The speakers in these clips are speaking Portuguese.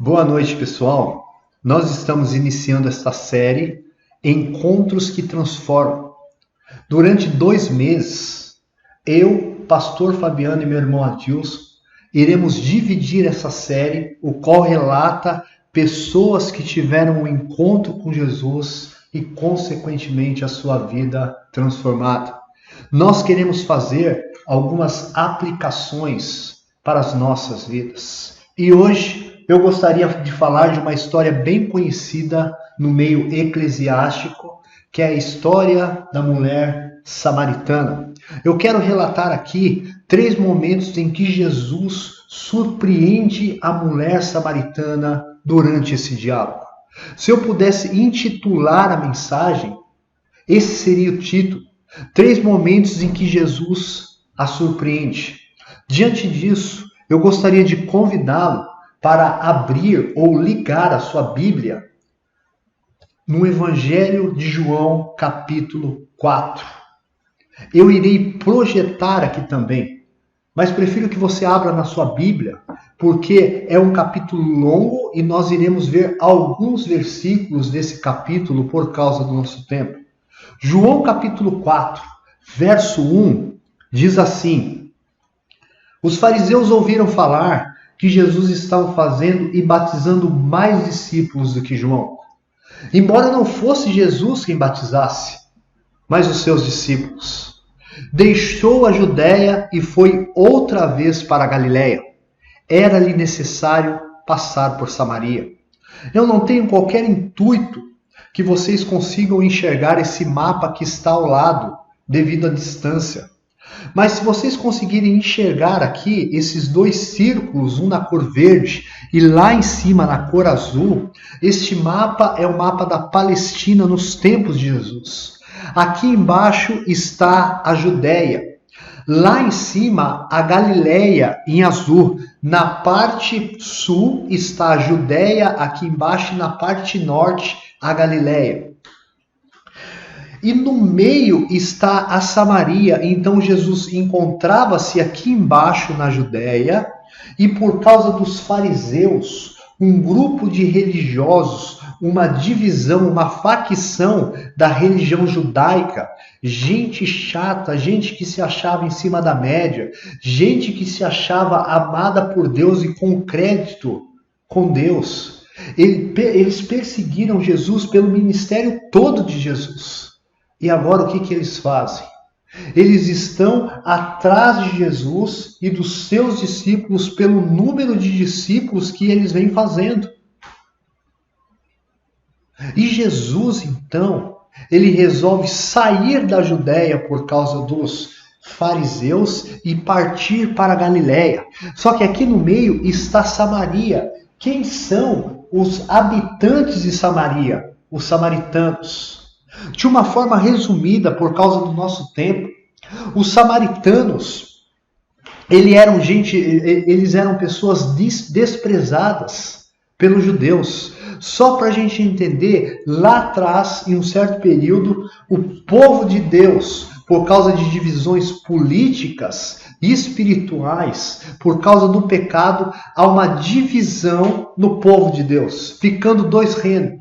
Boa noite, pessoal. Nós estamos iniciando esta série Encontros que Transformam. Durante 2 meses, eu, pastor Fabiano e meu irmão Adilson, iremos dividir essa série, o qual relata pessoas que tiveram um encontro com Jesus e, consequentemente, a sua vida transformada. Nós queremos fazer algumas aplicações para as nossas vidas. E hoje eu gostaria de falar de uma história bem conhecida no meio eclesiástico, que é a história da mulher samaritana. Eu quero relatar aqui 3 momentos em que Jesus surpreende a mulher samaritana durante esse diálogo. Se eu pudesse intitular a mensagem, esse seria o título: 3 momentos em que Jesus a surpreende. Diante disso, eu gostaria de convidá-lo para abrir ou ligar a sua Bíblia no Evangelho de João, capítulo 4. Eu irei projetar aqui também, mas prefiro que você abra na sua Bíblia, porque é um capítulo longo e nós iremos ver alguns versículos desse capítulo por causa do nosso tempo. João, capítulo 4, verso 1, diz assim: Os fariseus ouviram falar que Jesus estava fazendo e batizando mais discípulos do que João. Embora não fosse Jesus quem batizasse, mas os seus discípulos. Deixou a Judéia e foi outra vez para a Galiléia. Era-lhe necessário passar por Samaria. Eu não tenho qualquer intuito que vocês consigam enxergar esse mapa que está ao lado, devido à distância. Mas se vocês conseguirem enxergar aqui esses 2 círculos, um na cor verde e lá em cima na cor azul, este mapa é o mapa da Palestina nos tempos de Jesus. Aqui embaixo está a Judéia. Lá em cima, a Galiléia em azul. Na parte sul está a Judéia, aqui embaixo, e na parte norte, a Galiléia. E no meio está a Samaria. Então Jesus encontrava-se aqui embaixo na Judéia, e por causa dos fariseus, um grupo de religiosos, uma divisão, uma facção da religião judaica, gente chata, gente que se achava em cima da média, gente que se achava amada por Deus e com crédito com Deus. Eles perseguiram Jesus pelo ministério todo de Jesus. E agora o que eles fazem? Eles estão atrás de Jesus e dos seus discípulos pelo número de discípulos que eles vêm fazendo. E Jesus, então, ele resolve sair da Judéia por causa dos fariseus e partir para a Galiléia. Só que aqui no meio está Samaria. Quem são os habitantes de Samaria? Os samaritanos. De uma forma resumida, por causa do nosso tempo, os samaritanos, eles eram pessoas desprezadas pelos judeus. Só para a gente entender, lá atrás, em um certo período, o povo de Deus, por causa de divisões políticas e espirituais, por causa do pecado, há uma divisão no povo de Deus, ficando 2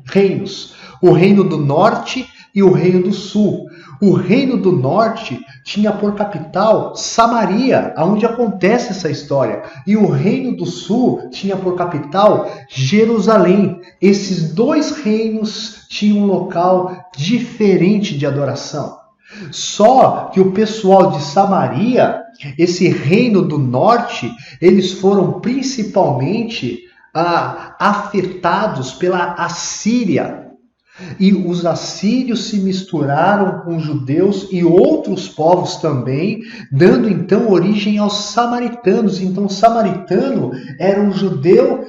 reinos, o reino do norte e o reino do sul. O reino do norte tinha por capital Samaria, onde acontece essa história. E o reino do sul tinha por capital Jerusalém. Esses 2 reinos tinham um local diferente de adoração. Só que o pessoal de Samaria, esse reino do norte, eles foram principalmente afetados pela Assíria. E os assírios se misturaram com os judeus e outros povos também, dando então origem aos samaritanos. Então, o samaritano era um judeu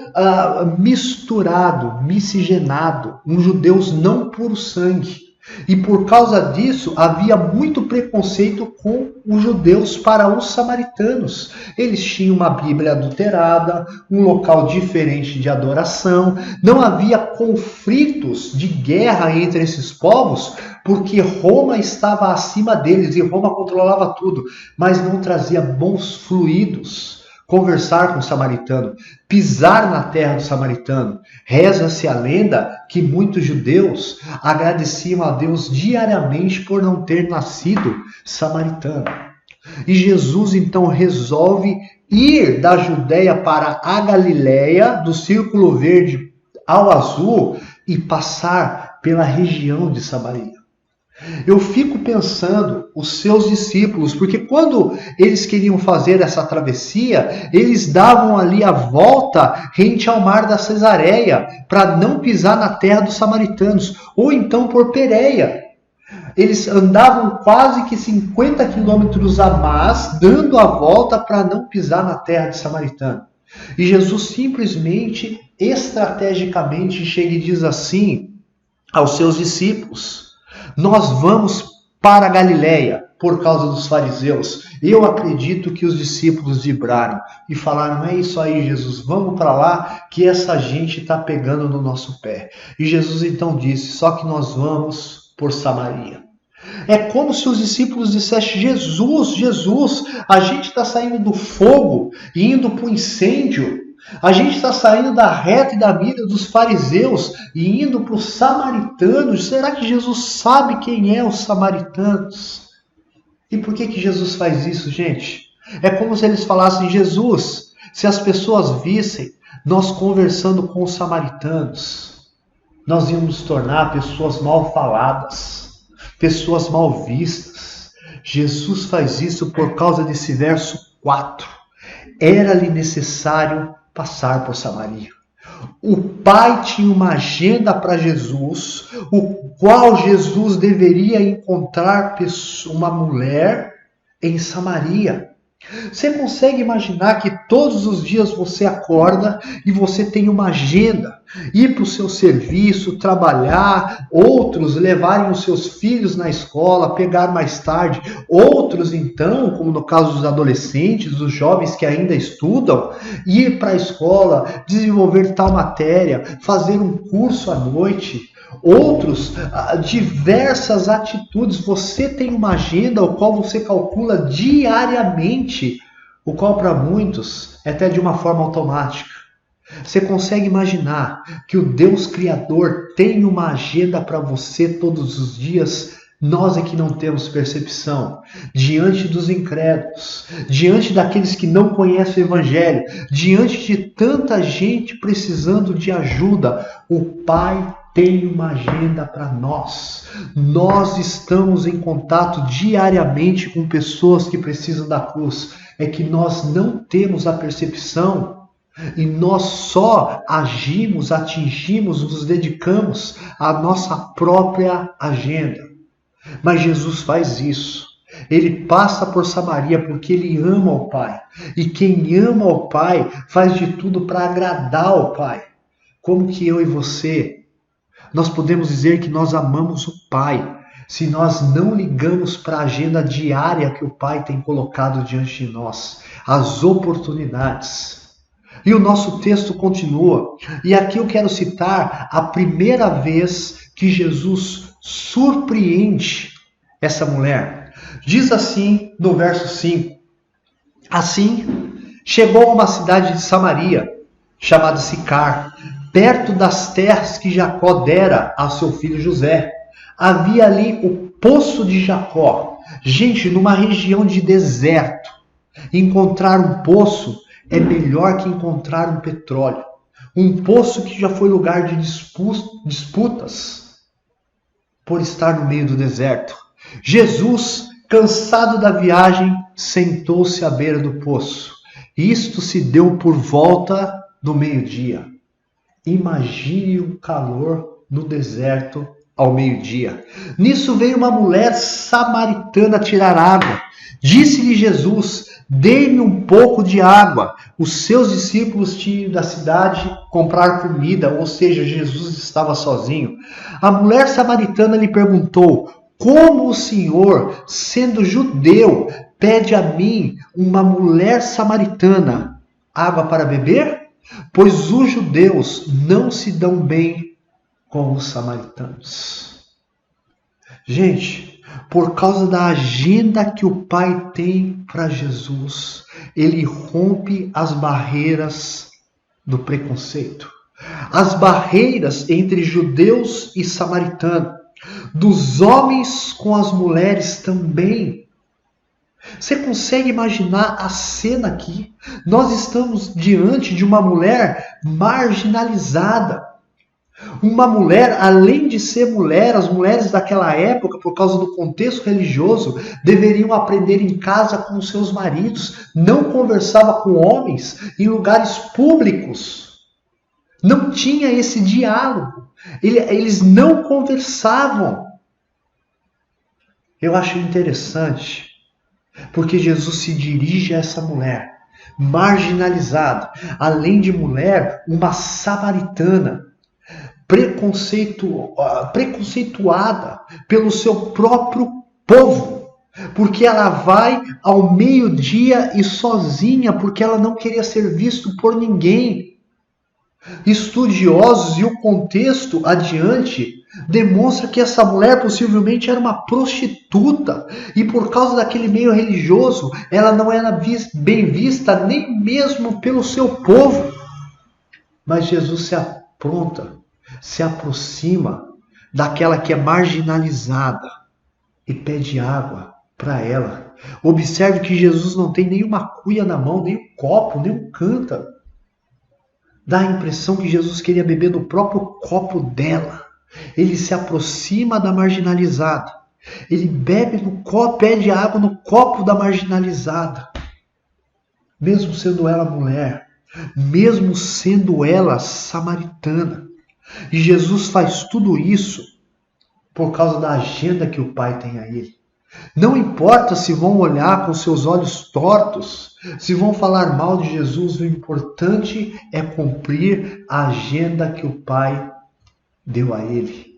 misturado, miscigenado, um judeu não puro sangue. E por causa disso, havia muito preconceito com os judeus para os samaritanos. Eles tinham uma Bíblia adulterada, um local diferente de adoração. Não havia conflitos de guerra entre esses povos, porque Roma estava acima deles e Roma controlava tudo, mas não trazia bons fluidos conversar com o samaritano, pisar na terra do samaritano. Reza-se a lenda que muitos judeus agradeciam a Deus diariamente por não ter nascido samaritano. E Jesus então resolve ir da Judéia para a Galileia, do Círculo Verde ao Azul, e passar pela região de Samaria. Eu fico pensando os seus discípulos, porque quando eles queriam fazer essa travessia, eles davam ali a volta rente ao mar da Cesareia, para não pisar na terra dos samaritanos, ou então por Pérea. Eles andavam quase que 50 quilômetros a mais, dando a volta para não pisar na terra de samaritano. E Jesus simplesmente, estrategicamente, chega e diz assim aos seus discípulos: nós vamos para a Galileia por causa dos fariseus. Eu acredito que os discípulos vibraram e falaram: é isso aí, Jesus, vamos para lá que essa gente está pegando no nosso pé. E Jesus então disse: só que nós vamos por Samaria. É como se os discípulos dissessem: Jesus, Jesus, a gente está saindo do fogo e indo para o incêndio. A gente está saindo da reta e da mira dos fariseus e indo para os samaritanos. Será que Jesus sabe quem é os samaritanos? E por que Jesus faz isso, gente? É como se eles falassem: Jesus, se as pessoas vissem nós conversando com os samaritanos, nós íamos nos tornar pessoas mal faladas, pessoas mal vistas. Jesus faz isso por causa desse verso 4. Era-lhe necessário passar por Samaria. O Pai tinha uma agenda para Jesus, o qual Jesus deveria encontrar uma mulher em Samaria. Você consegue imaginar que todos os dias você acorda e você tem uma agenda, ir para o seu serviço, trabalhar, outros levarem os seus filhos na escola, pegar mais tarde, outros então, como no caso dos adolescentes, dos jovens que ainda estudam, ir para a escola, desenvolver tal matéria, fazer um curso à noite. Outros, diversas atitudes. Você tem uma agenda o qual você calcula diariamente, o qual para muitos é até de uma forma automática. Você consegue imaginar que o Deus Criador tem uma agenda para você todos os dias? Nós é que não temos percepção. Diante dos incrédulos, diante daqueles que não conhecem o Evangelho, diante de tanta gente precisando de ajuda, o Pai tem uma agenda para nós. Nós estamos em contato diariamente com pessoas que precisam da cruz. É que nós não temos a percepção e nós só agimos, atingimos, nos dedicamos à nossa própria agenda. Mas Jesus faz isso. Ele passa por Samaria porque ele ama o Pai. E quem ama o Pai faz de tudo para agradar o Pai. Como que eu e você, nós podemos dizer que nós amamos o Pai se nós não ligamos para a agenda diária que o Pai tem colocado diante de nós, as oportunidades. E o nosso texto continua. E aqui eu quero citar a primeira vez que Jesus surpreende essa mulher. Diz assim no verso 5. Assim, chegou a uma cidade de Samaria, chamada Sicar, perto das terras que Jacó dera a seu filho José. Havia ali o poço de Jacó. Gente, numa região de deserto, encontrar um poço é melhor que encontrar um petróleo. Um poço que já foi lugar de disputas por estar no meio do deserto. Jesus, cansado da viagem, sentou-se à beira do poço. Isto se deu por volta do meio-dia. Imagine o calor no deserto ao meio-dia. Nisso veio uma mulher samaritana tirar água. Disse-lhe Jesus: dê-me um pouco de água. Os seus discípulos tinham ido da cidade comprar comida, ou seja, Jesus estava sozinho. A mulher samaritana lhe perguntou: como o Senhor, sendo judeu, pede a mim, uma mulher samaritana, água para beber? Pois os judeus não se dão bem com os samaritanos. Gente, por causa da agenda que o Pai tem para Jesus, ele rompe as barreiras do preconceito, as barreiras entre judeus e samaritanos, dos homens com as mulheres também. Você consegue imaginar a cena aqui? Nós estamos diante de uma mulher marginalizada. Uma mulher, além de ser mulher, as mulheres daquela época, por causa do contexto religioso, deveriam aprender em casa com seus maridos, não conversava com homens em lugares públicos. Não tinha esse diálogo. Eles não conversavam. Eu acho interessante, porque Jesus se dirige a essa mulher marginalizada, além de mulher, uma samaritana, preconceituada pelo seu próprio povo, porque ela vai ao meio-dia e sozinha, porque ela não queria ser vista por ninguém. Estudiosos e o contexto adiante demonstra que essa mulher possivelmente era uma prostituta e por causa daquele meio religioso ela não era bem vista nem mesmo pelo seu povo. Mas Jesus se aproxima daquela que é marginalizada e pede água para ela. Observe que Jesus não tem nenhuma cuia na mão, nem um copo, nem um cântaro. Dá a impressão que Jesus queria beber do próprio copo dela. Ele se aproxima da marginalizada. Ele bebe no copo, pede água no copo da marginalizada. Mesmo sendo ela mulher, mesmo sendo ela samaritana. E Jesus faz tudo isso por causa da agenda que o Pai tem a ele. Não importa se vão olhar com seus olhos tortos, se vão falar mal de Jesus, o importante é cumprir a agenda que o Pai deu a ele.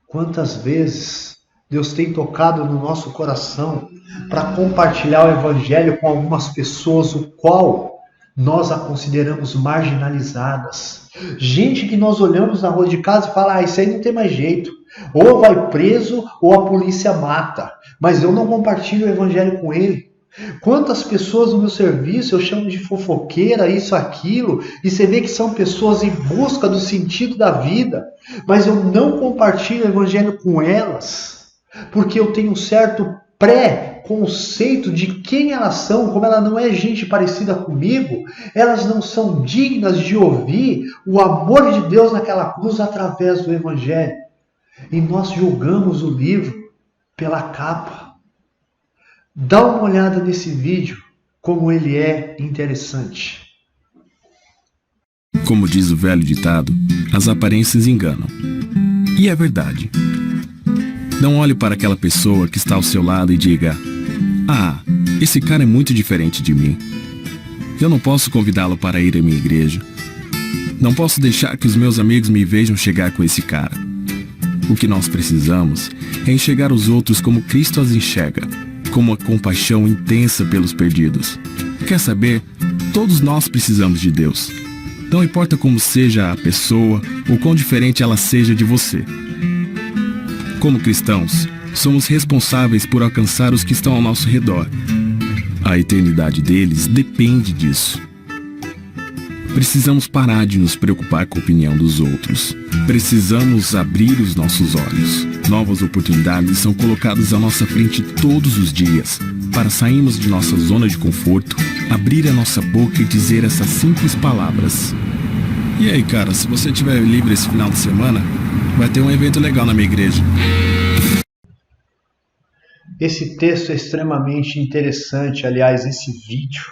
Quantas vezes Deus tem tocado no nosso coração para compartilhar o Evangelho com algumas pessoas, o qual nós a consideramos marginalizadas. Gente que nós olhamos na rua de casa e fala, isso aí não tem mais jeito. Ou vai preso ou a polícia mata. Mas eu não compartilho o Evangelho com ele. Quantas pessoas no meu serviço eu chamo de fofoqueira, isso, aquilo, e você vê que são pessoas em busca do sentido da vida, mas eu não compartilho o Evangelho com elas, porque eu tenho um certo pré-conceito de quem elas são, como ela não é gente parecida comigo, elas não são dignas de ouvir o amor de Deus naquela cruz através do Evangelho. E nós julgamos o livro pela capa. Dá uma olhada nesse vídeo, como ele é interessante. Como diz o velho ditado, as aparências enganam. E é verdade. Não olhe para aquela pessoa que está ao seu lado e diga: ah, esse cara é muito diferente de mim. Eu não posso convidá-lo para ir à minha igreja. Não posso deixar que os meus amigos me vejam chegar com esse cara. O que nós precisamos é enxergar os outros como Cristo as enxerga, com uma compaixão intensa pelos perdidos. Quer saber? Todos nós precisamos de Deus. Não importa como seja a pessoa ou quão diferente ela seja de você. Como cristãos, somos responsáveis por alcançar os que estão ao nosso redor. A eternidade deles depende disso. Precisamos parar de nos preocupar com a opinião dos outros. Precisamos abrir os nossos olhos. Novas oportunidades são colocadas à nossa frente todos os dias para sairmos de nossa zona de conforto, abrir a nossa boca e dizer essas simples palavras. E aí, cara, se você estiver livre esse final de semana, vai ter um evento legal na minha igreja. Esse texto é extremamente interessante, aliás, esse vídeo.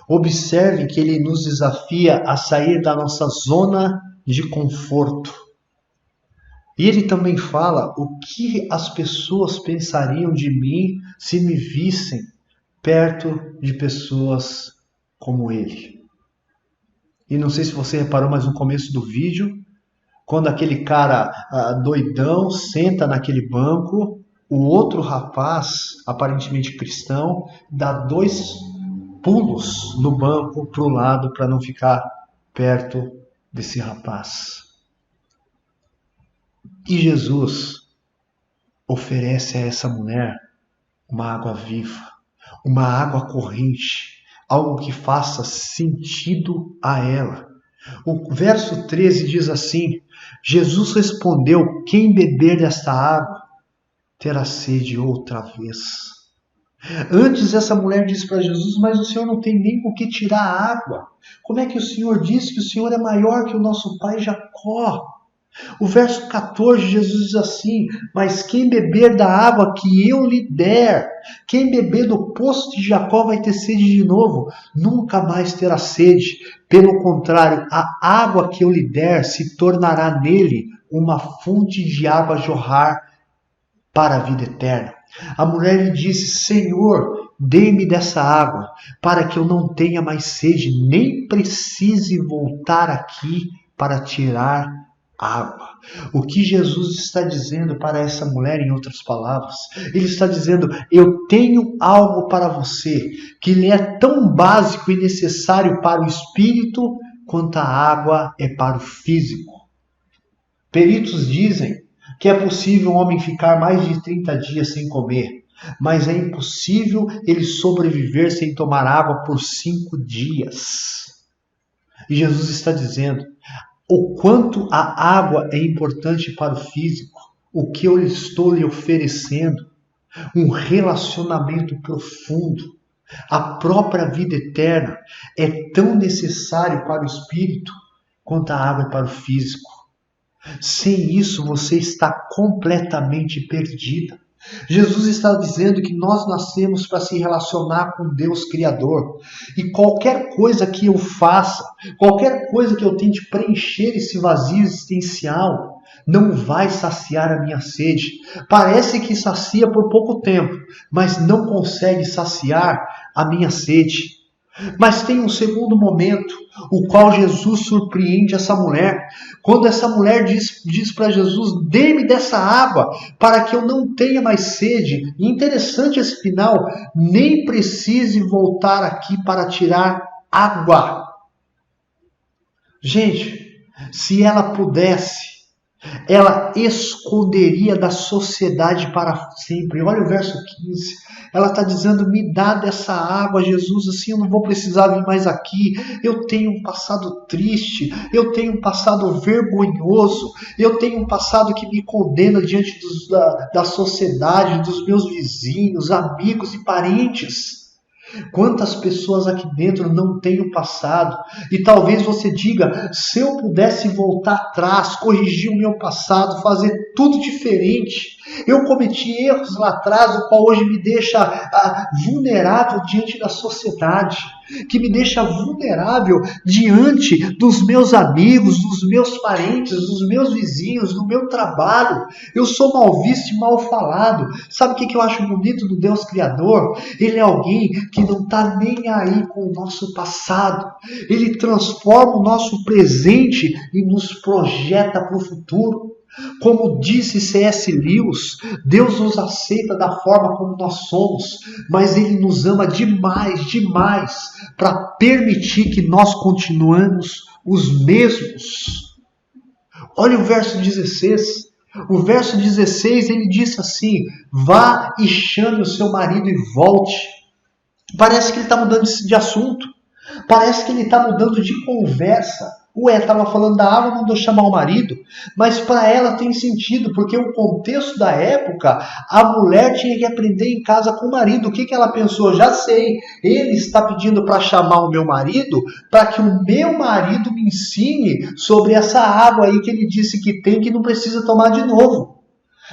Observe que ele nos desafia a sair da nossa zona de conforto. E ele também fala o que as pessoas pensariam de mim se me vissem perto de pessoas como ele. E não sei se você reparou, mas no começo do vídeo, quando aquele cara doidão senta naquele banco, o outro rapaz, aparentemente cristão, dá 2 pulos no banco para o lado para não ficar perto desse rapaz. E Jesus oferece a essa mulher uma água viva, uma água corrente, algo que faça sentido a ela. O verso 13 diz assim: Jesus respondeu: quem beber desta água terá sede outra vez. Antes essa mulher disse para Jesus: mas o Senhor não tem nem com que tirar a água. Como é que o Senhor disse que o Senhor é maior que o nosso pai Jacó? O verso 14, Jesus diz assim: mas quem beber da água que eu lhe der, quem beber do poço de Jacó vai ter sede de novo, nunca mais terá sede. Pelo contrário, a água que eu lhe der se tornará nele uma fonte de água a jorrar para a vida eterna. A mulher lhe disse: Senhor, dê-me dessa água, para que eu não tenha mais sede, nem precise voltar aqui para tirar água. O que Jesus está dizendo para essa mulher, em outras palavras, ele está dizendo: eu tenho algo para você que lhe é tão básico e necessário para o espírito quanto a água é para o físico. Peritos dizem que é possível um homem ficar mais de 30 dias sem comer, mas é impossível ele sobreviver sem tomar água por 5 dias. E Jesus está dizendo o quanto a água é importante para o físico, o que eu estou lhe oferecendo, um relacionamento profundo, a própria vida eterna é tão necessário para o espírito quanto a água é para o físico. Sem isso você está completamente perdida. Jesus está dizendo que nós nascemos para se relacionar com Deus Criador. E qualquer coisa que eu faça, qualquer coisa que eu tente preencher esse vazio existencial, não vai saciar a minha sede. Parece que sacia por pouco tempo, mas não consegue saciar a minha sede. Mas tem um segundo momento, o qual Jesus surpreende essa mulher. Quando essa mulher diz para Jesus: dê-me dessa água, para que eu não tenha mais sede. E interessante esse final: nem precise voltar aqui para tirar água. Gente, se ela pudesse, ela esconderia da sociedade para sempre. Olha o verso 15. Ela está dizendo: me dá dessa água, Jesus, assim eu não vou precisar vir mais aqui. Eu tenho um passado triste, eu tenho um passado vergonhoso, eu tenho um passado que me condena diante da sociedade, dos meus vizinhos, amigos e parentes. Quantas pessoas aqui dentro não têm o passado? E talvez você diga: se eu pudesse voltar atrás, corrigir o meu passado, fazer tudo diferente. Eu cometi erros lá atrás, o qual hoje me deixa vulnerável diante da sociedade, que me deixa vulnerável diante dos meus amigos, dos meus parentes, dos meus vizinhos, do meu trabalho. Eu sou mal visto e mal falado. Sabe o que eu acho bonito do Deus Criador? Ele é alguém que não está nem aí com o nosso passado. Ele transforma o nosso presente e nos projeta para o futuro. Como disse C.S. Lewis, Deus nos aceita da forma como nós somos, mas Ele nos ama demais, demais, para permitir que nós continuemos os mesmos. Olha o verso 16. O verso 16, ele disse assim: vá e chame o seu marido e volte. Parece que ele está mudando de assunto. Parece que ele está mudando de conversa. Estava falando da água, mandou chamar o marido. Mas para ela tem sentido, porque o contexto da época, a mulher tinha que aprender em casa com o marido. O que ela pensou? Já sei, ele está pedindo para chamar o meu marido, para que o meu marido me ensine sobre essa água aí que ele disse que tem, que não precisa tomar de novo.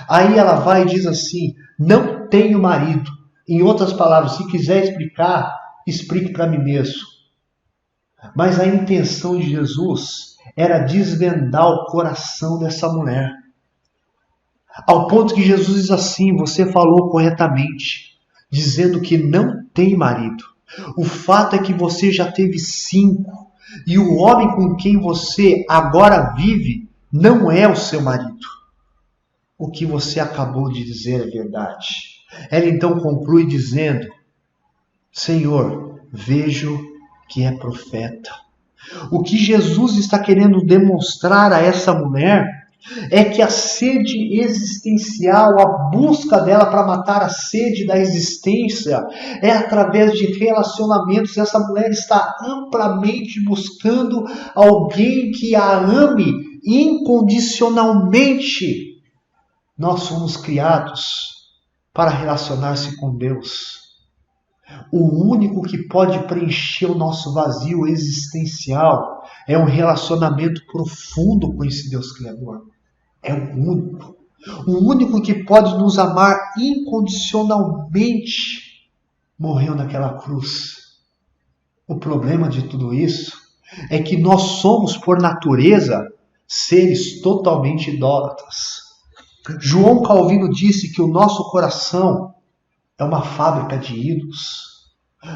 Aí ela vai e diz assim: não tenho marido. Em outras palavras, se quiser explicar, explique para mim mesmo. Mas a intenção de Jesus era desvendar o coração dessa mulher. Ao ponto que Jesus diz assim: você falou corretamente, dizendo que não tem marido. O fato é que você já teve 5, e o homem com quem você agora vive não é o seu marido. O que você acabou de dizer é verdade. Ela então conclui dizendo: Senhor, vejo que é profeta. O que Jesus está querendo demonstrar a essa mulher é que a sede existencial, a busca dela para matar a sede da existência, é através de relacionamentos. Essa mulher está amplamente buscando alguém que a ame incondicionalmente. Nós somos criados para relacionar-se com Deus. O único que pode preencher o nosso vazio existencial é um relacionamento profundo com esse Deus Criador. É o único. O único que pode nos amar incondicionalmente morreu naquela cruz. O problema de tudo isso é que nós somos, por natureza, seres totalmente idólatras. João Calvino disse que o nosso coração é uma fábrica de ídolos.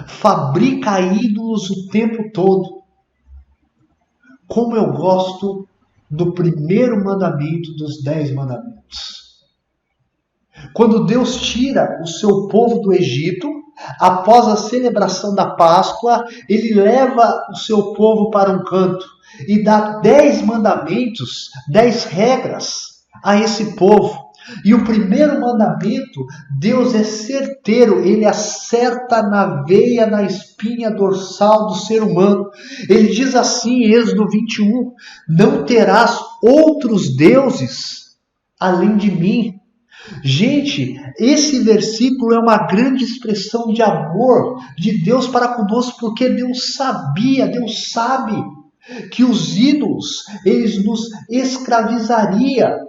Fabrica ídolos o tempo todo. Como eu gosto do primeiro mandamento dos 10 mandamentos. Quando Deus tira o seu povo do Egito, após a celebração da Páscoa, ele leva o seu povo para um canto e dá 10 mandamentos, 10 regras a esse povo. E o primeiro mandamento, Deus é certeiro, ele acerta na veia, na espinha dorsal do ser humano. Ele diz assim em Êxodo 21, não terás outros deuses além de mim. Gente, esse versículo é uma grande expressão de amor de Deus para conosco, porque Deus sabia, Deus sabe que os ídolos, eles nos escravizariam.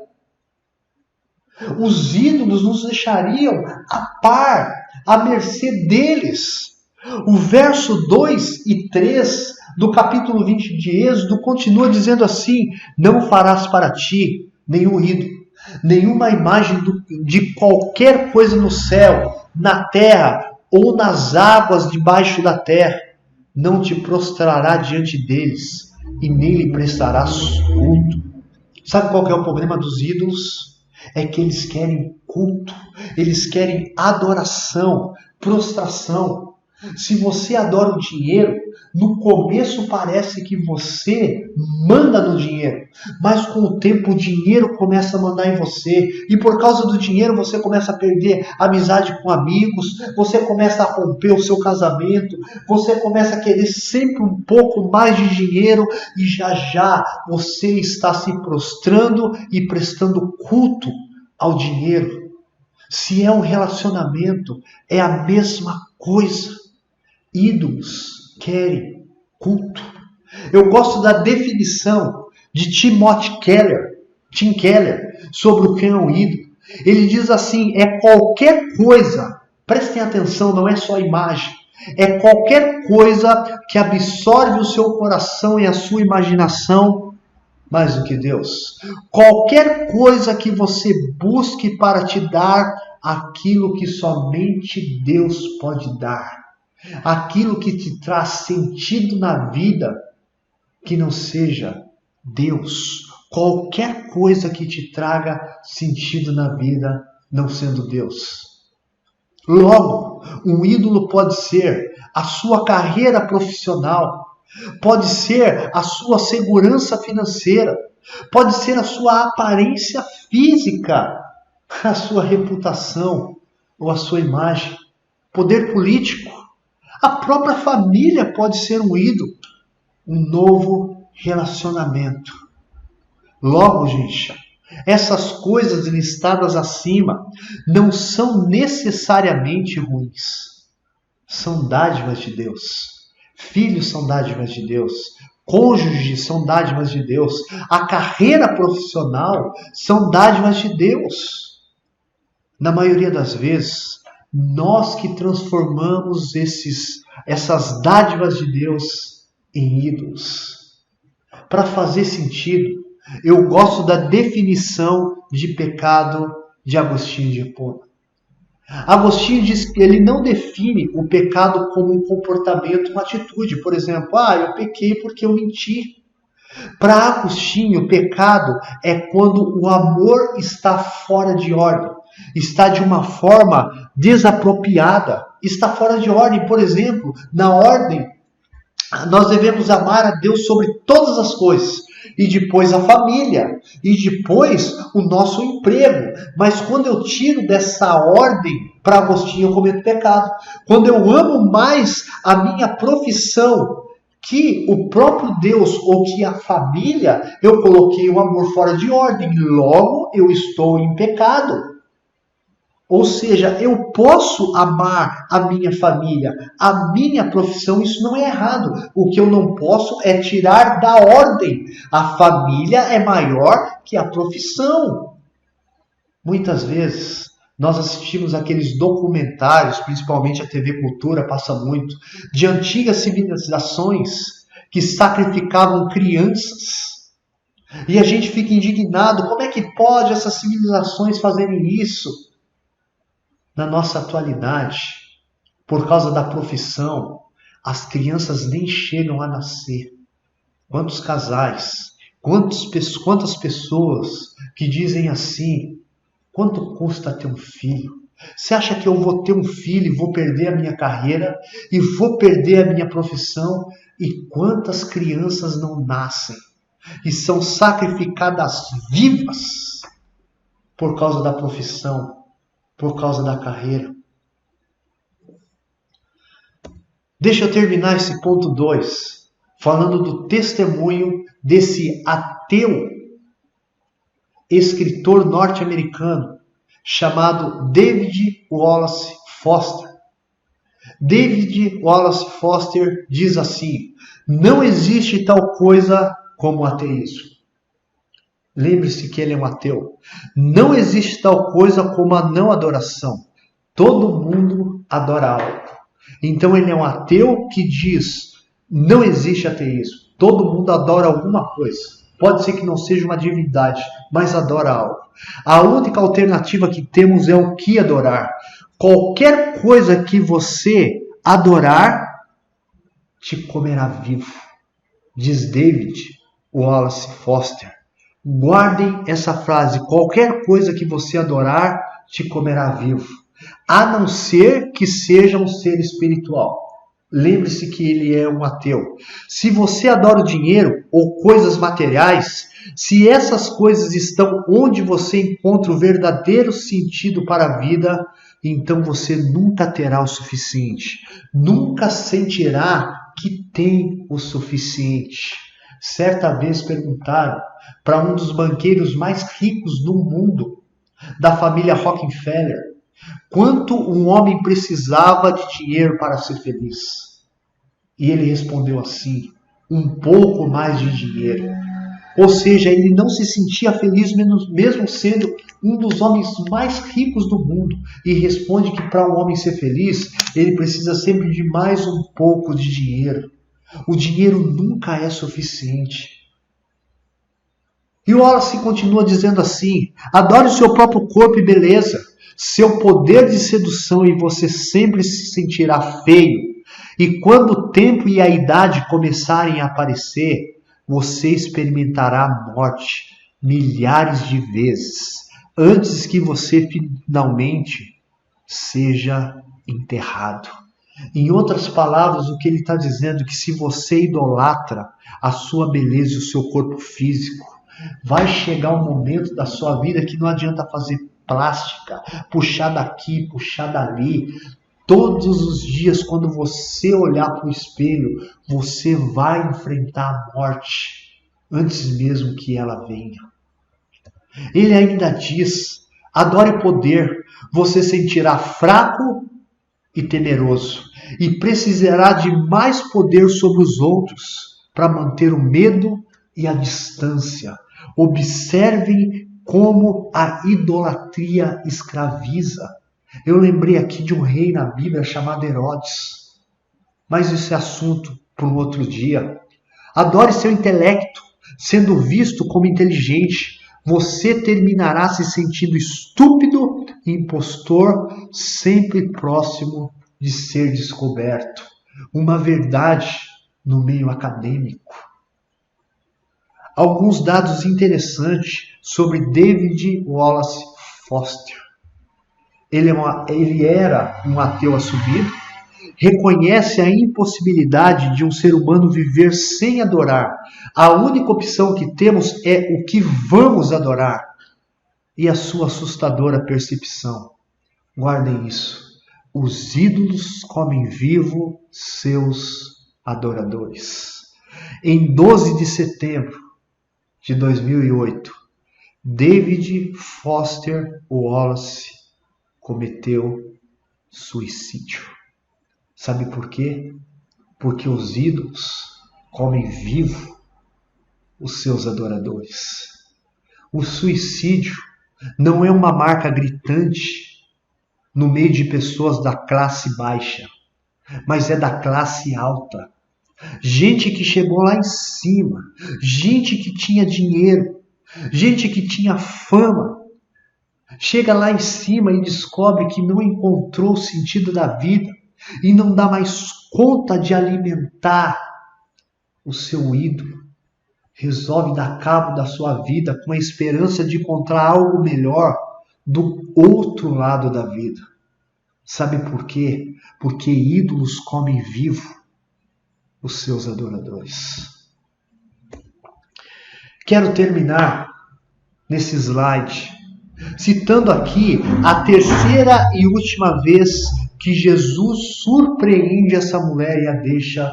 Os ídolos nos deixariam a par, à mercê deles. O verso 2 e 3 do capítulo 20 de Êxodo continua dizendo assim, não farás para ti nenhum ídolo, nenhuma imagem de qualquer coisa no céu, na terra ou nas águas debaixo da terra. Não te prostrará diante deles e nem lhe prestarás culto. Sabe qual que é o problema dos ídolos? É que eles querem culto, eles querem adoração, prostração. Se você adora o dinheiro, no começo parece que você manda no dinheiro, mas com o tempo o dinheiro começa a mandar em você, e por causa do dinheiro você começa a perder amizade com amigos, você começa a romper o seu casamento, você começa a querer sempre um pouco mais de dinheiro, e já já você está se prostrando e prestando culto ao dinheiro. Se é um relacionamento, é a mesma coisa. Ídolos querem culto. Eu gosto da definição de Tim Keller sobre o que é um ídolo. Ele diz assim, é qualquer coisa, prestem atenção, não é só imagem, é qualquer coisa que absorve o seu coração e a sua imaginação mais do que Deus. Qualquer coisa que você busque para te dar aquilo que somente Deus pode dar. Aquilo que te traz sentido na vida, que não seja Deus. Qualquer coisa que te traga sentido na vida, não sendo Deus. Logo, um ídolo pode ser a sua carreira profissional, pode ser a sua segurança financeira, pode ser a sua aparência física, a sua reputação ou a sua imagem, poder político. A própria família pode ser um ídolo, um novo relacionamento. Logo, gente, essas coisas listadas acima não são necessariamente ruins. São dádivas de Deus. Filhos são dádivas de Deus. Cônjuges são dádivas de Deus. A carreira profissional são dádivas de Deus. Na maioria das vezes, nós que transformamos essas dádivas de Deus em ídolos. Para fazer sentido, eu gosto da definição de pecado de Agostinho de Hipona. Agostinho diz que ele não define o pecado como um comportamento, uma atitude. Por exemplo, eu pequei porque eu menti. Para Agostinho, o pecado é quando o amor está fora de ordem. Está de uma forma desapropriada, está fora de ordem. Por exemplo, na ordem, nós devemos amar a Deus sobre todas as coisas e depois a família, e depois o nosso emprego. Mas quando eu tiro dessa ordem, para Agostinho eu cometo pecado. Quando eu amo mais a minha profissão que o próprio Deus ou que a família, eu coloquei o amor fora de ordem. Logo, eu estou em pecado. Ou seja, eu posso amar a minha família, a minha profissão, isso não é errado. O que eu não posso é tirar da ordem. A família é maior que a profissão. Muitas vezes nós assistimos aqueles documentários, principalmente a TV Cultura passa muito, de antigas civilizações que sacrificavam crianças. E a gente fica indignado, como é que pode essas civilizações fazerem isso? Na nossa atualidade, por causa da profissão, as crianças nem chegam a nascer. Quantos casais, quantas pessoas que dizem assim: quanto custa ter um filho? Você acha que eu vou ter um filho e vou perder a minha carreira e vou perder a minha profissão? E quantas crianças não nascem e são sacrificadas vivas por causa da profissão, por causa da carreira? Deixa eu terminar esse ponto 2, falando do testemunho desse ateu escritor norte-americano chamado David Wallace Foster. David Wallace Foster diz assim: não existe tal coisa como ateísmo. Lembre-se que ele é um ateu. Não existe tal coisa como a não adoração. Todo mundo adora algo. Então ele é um ateu que diz: não existe ateísmo. Todo mundo adora alguma coisa. Pode ser que não seja uma divindade, mas adora algo. A única alternativa que temos é o que adorar. Qualquer coisa que você adorar, te comerá vivo. Diz David Wallace Foster. Guardem essa frase: qualquer coisa que você adorar, te comerá vivo. A não ser que seja um ser espiritual. Lembre-se que ele é um ateu. Se você adora o dinheiro ou coisas materiais, se essas coisas estão onde você encontra o verdadeiro sentido para a vida, então você nunca terá o suficiente. Nunca sentirá que tem o suficiente. Certa vez perguntaram para um dos banqueiros mais ricos do mundo, da família Rockefeller, quanto um homem precisava de dinheiro para ser feliz. E ele respondeu assim: um pouco mais de dinheiro. Ou seja, ele não se sentia feliz mesmo sendo um dos homens mais ricos do mundo. E responde que para um homem ser feliz, ele precisa sempre de mais um pouco de dinheiro. O dinheiro nunca é suficiente. E o Wallace continua dizendo assim: adore o seu próprio corpo e beleza, seu poder de sedução, e você sempre se sentirá feio. E quando o tempo e a idade começarem a aparecer, você experimentará a morte milhares de vezes, antes que você finalmente seja enterrado. Em outras palavras, o que ele está dizendo é que se você idolatra a sua beleza e o seu corpo físico, vai chegar um momento da sua vida que não adianta fazer plástica, puxar daqui, puxar dali. Todos os dias, quando você olhar para o espelho, você vai enfrentar a morte antes mesmo que ela venha. Ele ainda diz: adore poder, você sentirá fraco e temeroso, e precisará de mais poder sobre os outros para manter o medo e a distância. Observem como a idolatria escraviza. Eu lembrei aqui de um rei na Bíblia chamado Herodes. Mas isso é assunto para um outro dia. Adore seu intelecto. Sendo visto como inteligente, você terminará se sentindo estúpido e impostor, sempre próximo de ser descoberto. Uma verdade no meio acadêmico. Alguns dados interessantes sobre David Wallace Foster. Ele era um ateu assumido, reconhece a impossibilidade de um ser humano viver sem adorar. A única opção que temos é o que vamos adorar. E a sua assustadora percepção. Guardem isso. Os ídolos comem vivo seus adoradores. Em 12 de setembro de 2008, David Foster Wallace cometeu suicídio. Sabe por quê? Porque os ídolos comem vivo os seus adoradores. O suicídio não é uma marca gritante no meio de pessoas da classe baixa, mas é da classe alta. Gente que chegou lá em cima, gente que tinha dinheiro, gente que tinha fama, chega lá em cima e descobre que não encontrou o sentido da vida e não dá mais conta de alimentar o seu ídolo. Resolve dar cabo da sua vida com a esperança de encontrar algo melhor do outro lado da vida. Sabe por quê? Porque ídolos comem vivo os seus adoradores. Quero terminar nesse slide citando aqui a terceira e última vez que Jesus surpreende essa mulher e a deixa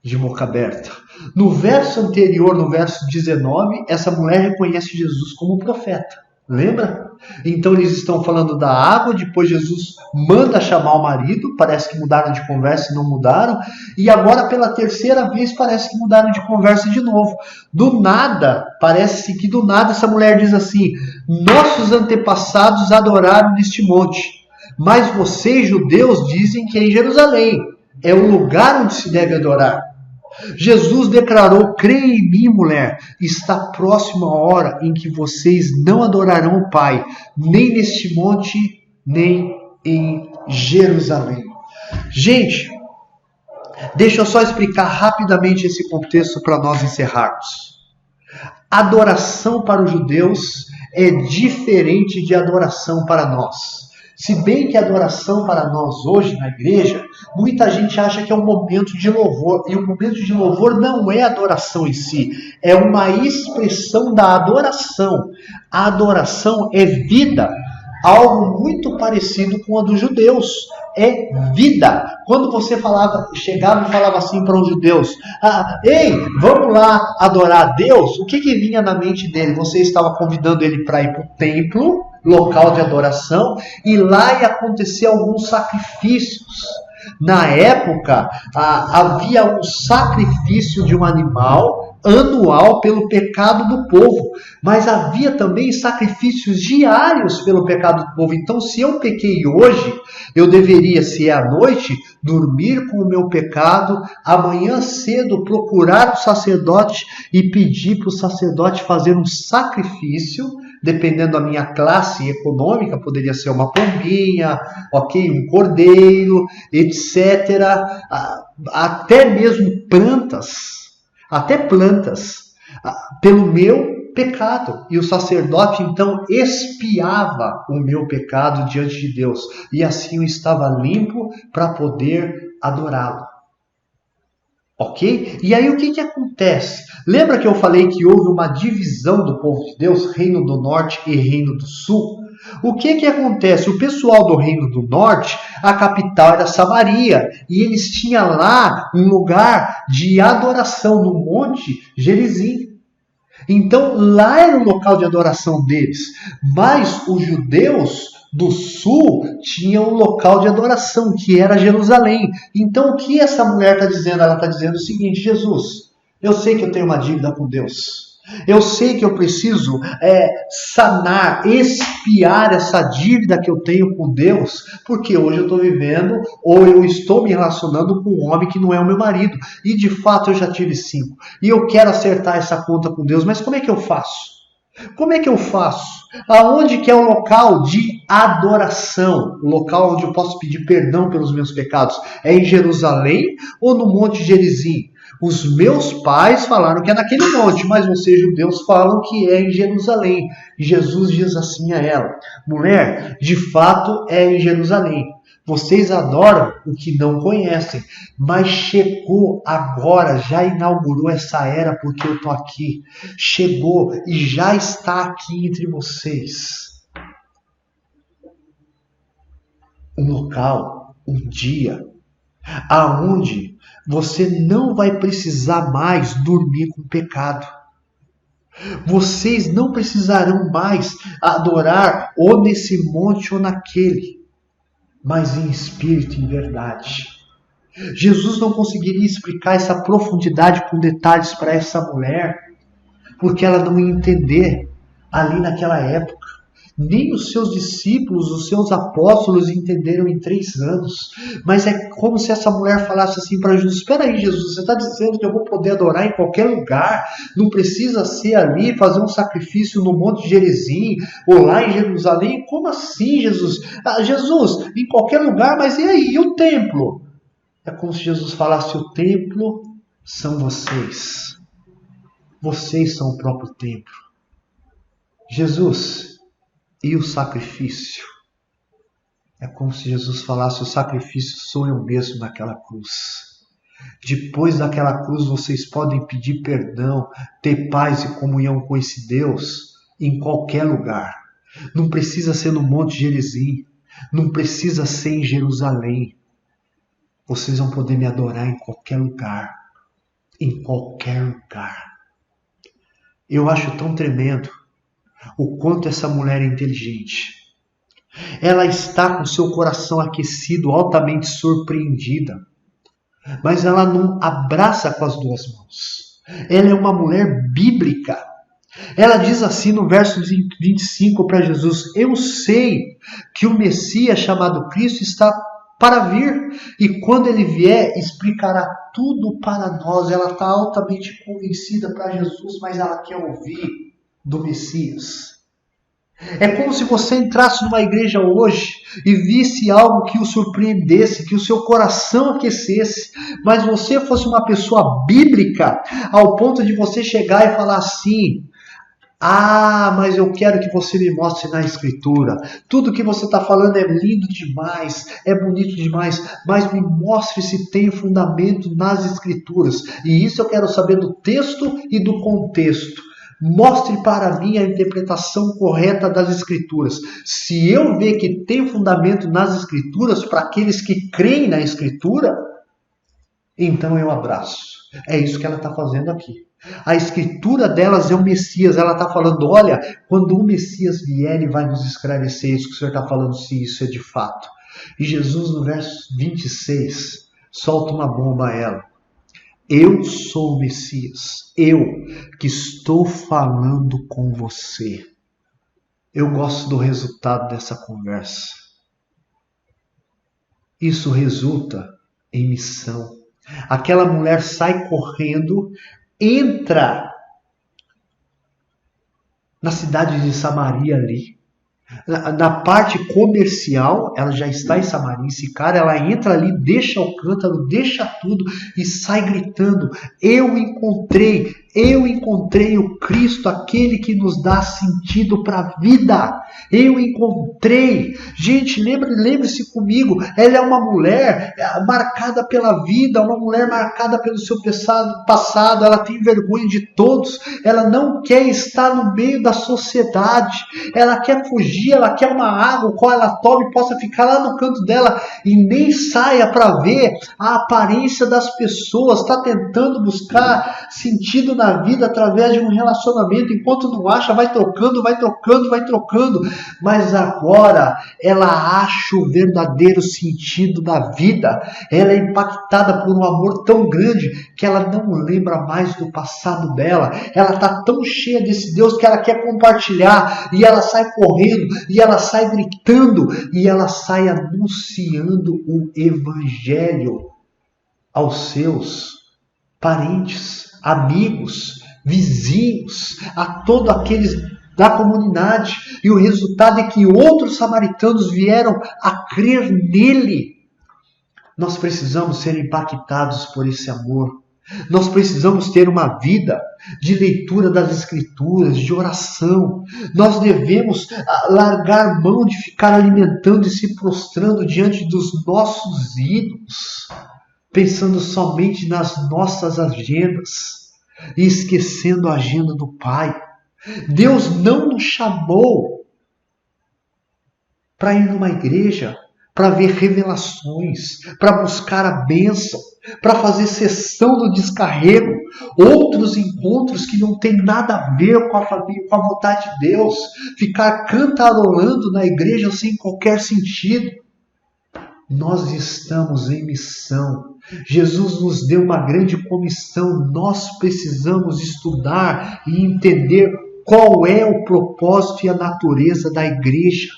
de boca aberta. No verso anterior, no verso 19, essa mulher reconhece Jesus como profeta. Lembra? Então eles estão falando da água, depois Jesus manda chamar o marido, parece que mudaram de conversa e não mudaram, e agora pela terceira vez parece que mudaram de conversa de novo. Do nada, parece que do nada essa mulher diz assim: nossos antepassados adoraram neste monte, mas vocês judeus dizem que é em Jerusalém, é o lugar onde se deve adorar. Jesus declarou: creia em mim, mulher, está próxima a hora em que vocês não adorarão o Pai, nem neste monte, nem em Jerusalém. Gente, deixa eu só explicar rapidamente esse contexto para nós encerrarmos. Adoração para os judeus é diferente de adoração para nós. Se bem que a adoração para nós hoje na igreja, muita gente acha que é um momento de louvor. E o momento de louvor não é adoração em si. É uma expressão da adoração. A adoração é vida. Algo muito parecido com a dos judeus. É vida. Quando você chegava e falava assim para os judeus: ei, vamos lá adorar a Deus, o que vinha na mente dele? Você estava convidando ele para ir para o templo, local de adoração, e lá ia acontecer alguns sacrifícios. Na época, havia um sacrifício de um animal anual pelo pecado do povo, mas havia também sacrifícios diários pelo pecado do povo. Então, se eu pequei hoje, eu deveria, se é à noite, dormir com o meu pecado, amanhã cedo procurar o sacerdote e pedir para o sacerdote fazer um sacrifício. Dependendo da minha classe econômica, poderia ser uma pombinha, um cordeiro, etc. Até mesmo plantas, pelo meu pecado. E o sacerdote, então, expiava o meu pecado diante de Deus. E assim eu estava limpo para poder adorá-lo. Ok? E aí o que acontece? Lembra que eu falei que houve uma divisão do povo de Deus, Reino do Norte e Reino do Sul? O que acontece? O pessoal do Reino do Norte, a capital era Samaria, e eles tinham lá um lugar de adoração no Monte Gerizim. Então lá era o local de adoração deles, mas os judeus do sul tinham um local de adoração, que era Jerusalém. Então o que essa mulher está dizendo? Ela está dizendo o seguinte: Jesus, eu sei que eu tenho uma dívida com Deus. Eu sei que eu preciso sanar, expiar essa dívida que eu tenho com Deus, porque hoje eu estou vivendo, ou eu estou me relacionando com um homem que não é o meu marido. E de fato eu já tive 5. E eu quero acertar essa conta com Deus, mas como é que eu faço? Como é que eu faço? Aonde que é o local de adoração? O local onde eu posso pedir perdão pelos meus pecados? É em Jerusalém ou no Monte Gerizim? Os meus pais falaram que é naquele monte, mas vocês judeus falam que é em Jerusalém. E Jesus diz assim a ela: mulher, de fato é em Jerusalém. Vocês adoram o que não conhecem, mas chegou agora, já inaugurou essa era porque eu estou aqui. Chegou e já está aqui entre vocês. Um local, um dia, aonde você não vai precisar mais dormir com pecado. Vocês não precisarão mais adorar ou nesse monte ou naquele, mas em espírito e em verdade. Jesus não conseguiria explicar essa profundidade com detalhes para essa mulher, porque ela não ia entender ali naquela época. Nem os seus discípulos, os seus apóstolos entenderam em 3 anos. Mas é como se essa mulher falasse assim para Jesus: espera aí, Jesus, você está dizendo que eu vou poder adorar em qualquer lugar? Não precisa ser ali, fazer um sacrifício no Monte de Gerizim ou lá em Jerusalém? Como assim, Jesus? Jesus, em qualquer lugar, mas e aí? E o templo? É como se Jesus falasse: o templo são vocês. Vocês são o próprio templo. Jesus, e o sacrifício? É como se Jesus falasse: o sacrifício sou eu mesmo naquela cruz. Depois daquela cruz vocês podem pedir perdão, ter paz e comunhão com esse Deus em qualquer lugar. Não precisa ser no Monte Gerizim, não precisa ser em Jerusalém. Vocês vão poder me adorar em qualquer lugar. Em qualquer lugar. Eu acho tão tremendo o quanto essa mulher é inteligente. Ela está com seu coração aquecido, altamente surpreendida. Mas ela não abraça com as 2 mãos. Ela é uma mulher bíblica. Ela diz assim no verso 25 para Jesus: eu sei que o Messias chamado Cristo está para vir, e quando ele vier, explicará tudo para nós. Ela está altamente convencida para Jesus, mas ela quer ouvir do Messias. É como se você entrasse numa igreja hoje e visse algo que o surpreendesse, que o seu coração aquecesse, mas você fosse uma pessoa bíblica, ao ponto de você chegar e falar assim: mas eu quero que você me mostre na Escritura. Tudo que você está falando é lindo demais, é bonito demais, mas me mostre se tem fundamento nas Escrituras. E isso eu quero saber do texto e do contexto. Mostre para mim a interpretação correta das Escrituras. Se eu ver que tem fundamento nas Escrituras, para aqueles que creem na Escritura, então eu abraço. É isso que ela está fazendo aqui. A Escritura delas é o Messias. Ela está falando: olha, quando o Messias vier, ele vai nos esclarecer isso que o Senhor está falando, se isso é de fato. E Jesus, no verso 26, solta uma bomba a ela: eu sou o Messias, eu que estou falando com você. Eu gosto do resultado dessa conversa. Isso resulta em missão. Aquela mulher sai correndo, entra na cidade de Samaria ali. Na parte comercial, ela já está em Samaria, esse cara, ela entra ali, deixa o cântaro, deixa tudo e sai gritando: eu encontrei o Cristo, aquele que nos dá sentido para a vida. Eu encontrei. Gente, lembre-se comigo, ela é uma mulher marcada pela vida, uma mulher marcada pelo seu passado, ela tem vergonha de todos, ela não quer estar no meio da sociedade, ela quer fugir, ela quer uma água, qual ela tome e possa ficar lá no canto dela e nem saia para ver a aparência das pessoas, está tentando buscar sentido na vida através de um relacionamento, enquanto não acha, vai trocando, mas agora ela acha o verdadeiro sentido da vida. Ela é impactada por um amor tão grande que ela não lembra mais do passado dela. Ela está tão cheia desse Deus que ela quer compartilhar, e ela sai correndo, e ela sai gritando, e ela sai anunciando o Evangelho aos seus parentes, amigos, vizinhos, a todos aqueles da comunidade. E o resultado é que outros samaritanos vieram a crer nele. Nós precisamos ser impactados por esse amor. Nós precisamos ter uma vida de leitura das Escrituras, de oração. Nós devemos largar mão de ficar alimentando e se prostrando diante dos nossos ídolos, pensando somente nas nossas agendas e esquecendo a agenda do Pai. Deus não nos chamou para ir numa igreja, para ver revelações, para buscar a bênção, para fazer sessão do descarrego, outros encontros que não tem nada a ver com a família, com a vontade de Deus, ficar cantarolando na igreja sem qualquer sentido. Nós estamos em missão. Jesus nos deu uma grande comissão. Nós precisamos estudar e entender qual é o propósito e a natureza da igreja.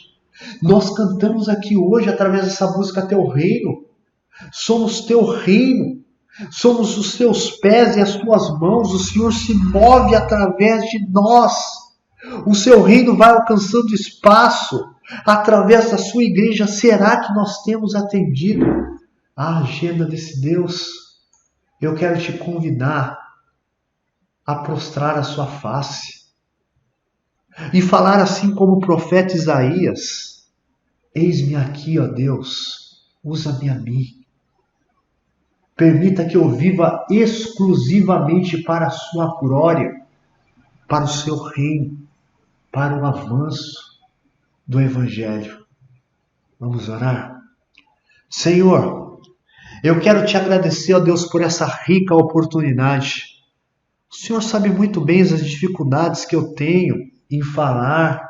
Nós cantamos aqui hoje, através dessa música, Teu Reino. Somos Teu Reino. Somos os Teus pés e as Tuas mãos. O Senhor se move através de nós. O Seu reino vai alcançando espaço através da Sua igreja. Será que nós temos atendido a agenda desse Deus? Eu quero te convidar a prostrar a sua face e falar assim como o profeta Isaías: eis-me aqui, ó Deus, usa-me a mim. Permita que eu viva exclusivamente para a sua glória, para o seu reino, para o avanço do Evangelho. Vamos orar? Senhor, eu quero te agradecer, ó Deus, por essa rica oportunidade. O Senhor sabe muito bem as dificuldades que eu tenho em falar,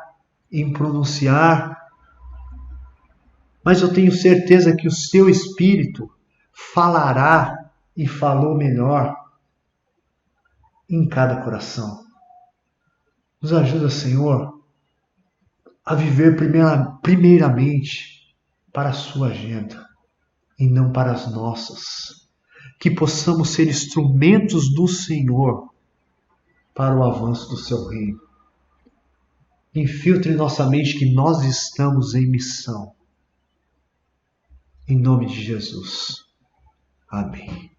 em pronunciar, mas eu tenho certeza que o Seu Espírito falará e falou melhor em cada coração. Nos ajuda, Senhor, a viver primeiramente para a Sua agenda e não para as nossas. Que possamos ser instrumentos do Senhor para o avanço do Seu reino. Infiltre em nossa mente que nós estamos em missão. Em nome de Jesus. Amém.